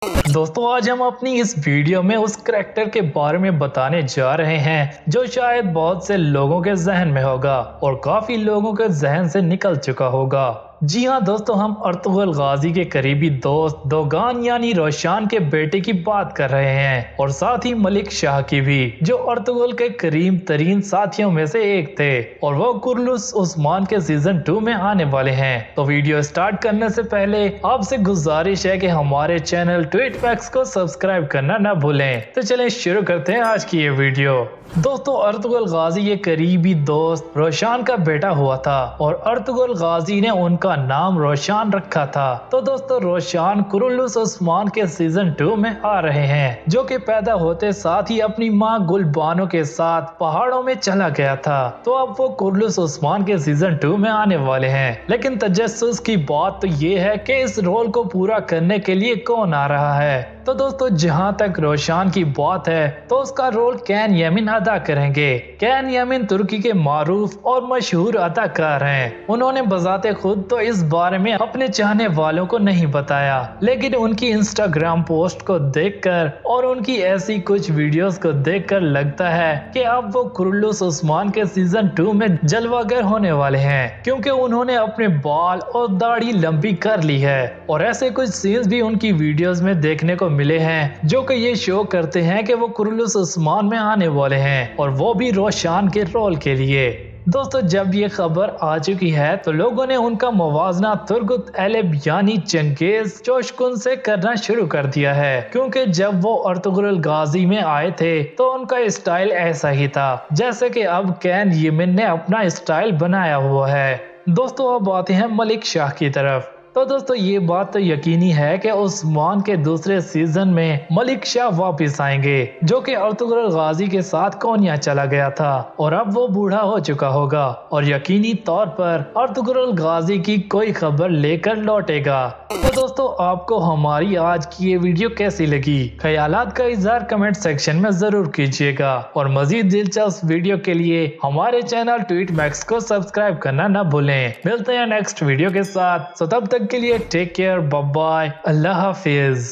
दोस्तों आज हम अपनी इस वीडियो में उस करैक्टर के बारे में बताने जा रहे हैं जो शायद बहुत से लोगों के जहन में होगा और काफी लोगों के जहन से निकल चुका होगा। जी हाँ दोस्तों, हम अर्तुगरुल गाजी के करीबी दोस्त दोगान यानी रोशान के बेटे की बात कर रहे हैं और साथ ही मलिक शाह की भी, जो अर्तुगरुल के करीब तरीन साथियों में से एक थे और वो कुर्लुस उस्मान के सीजन 2 में आने वाले हैं। तो वीडियो स्टार्ट करने से पहले आपसे गुजारिश है कि हमारे चैनल ट्वीट फैक्ट्स को सब्सक्राइब करना न भूलें। तो चलें शुरू करते हैं आज की ये वीडियो। दोस्तों अर्तुगरुल गाजी ये करीबी दोस्त रोशान का बेटा हुआ था और अर्तुगरुल गाजी ने उनका नाम रोशान रखा था। तो दोस्तों रोशान कुर्लुस उस्मान के सीजन 2 में आ रहे हैं, जो कि पैदा होते साथ ही अपनी मां गुलबानो के साथ पहाड़ों में चला गया था। तो अब वो कुर्लुस उस्मान के सीजन 2 में आने वाले हैं। लेकिन तजस्सुस की बात तो ये है कि इस रोल को पूरा करने के लिए कौन आ रहा है। तो दोस्तों जहां तक रोशान की बात है तो उसका रोल कैन यमिन अदा करेंगे। कैन यमिन तुर्की के मारूफ और मशहूर अदाकार हैं। उन्होंने बजाते खुद तो इस बारे में अपने चाहने वालों को नहीं बताया, लेकिन उनकी इंस्टाग्राम पोस्ट को देखकर और उनकी ऐसी कुछ वीडियोस को देखकर लगता है कि अब वो कुर्लुस उस्मान के सीजन 2 में जलवागर होने वाले हैं, क्योंकि उन्होंने अपने बाल और दाढ़ी लंबी कर ली है और ऐसे कुछ सीन्स भी उनकी वीडियोस में देखने को मिले हैं जो कि ये शो करते हैं कि वो कुर्लुस उस्मान में आने वाले हैं और वो भी रोशान के रोल के लिए। दोस्तों जब ये खबर आ चुकी है तो लोगों ने उनका मुवाजना तुर्गुत एलेब यानी चंगेज जोशकुन से करना शुरू कर दिया है, क्योंकि जब वो अर्तुगरुल गाजी में आए थे तो उनका स्टाइल ऐसा ही था जैसे कि अब कैन यमिन ने अपना स्टाइल बनाया हुआ है। दोस्तों अब आते हैं मलिक शाह की तरफ। तो दोस्तों ये बात तो यकीनी है कि उस्मान के दूसरे सीजन में मलिक शाह वापस आएंगे, जो कि अर्तुगरुल गाजी के साथ कोनिया चला गया था और अब वो बूढ़ा हो चुका होगा और यकीनी तौर पर अर्तुगरुल गाजी की कोई खबर लेकर लौटेगा। तो दोस्तों आपको हमारी आज की ये वीडियो कैसी लगी, ख्यालात का इजहार कमेंट सेक्शन में जरूर कीजिएगा और मजीद दिलचस्प वीडियो के लिए हमारे चैनल ट्वीट मैक्स को सब्सक्राइब करना न भूलें। मिलते हैं नेक्स्ट वीडियो के साथ, तब तक के लिए टेक केयर, बाय बाय, अल्लाह हाफिज।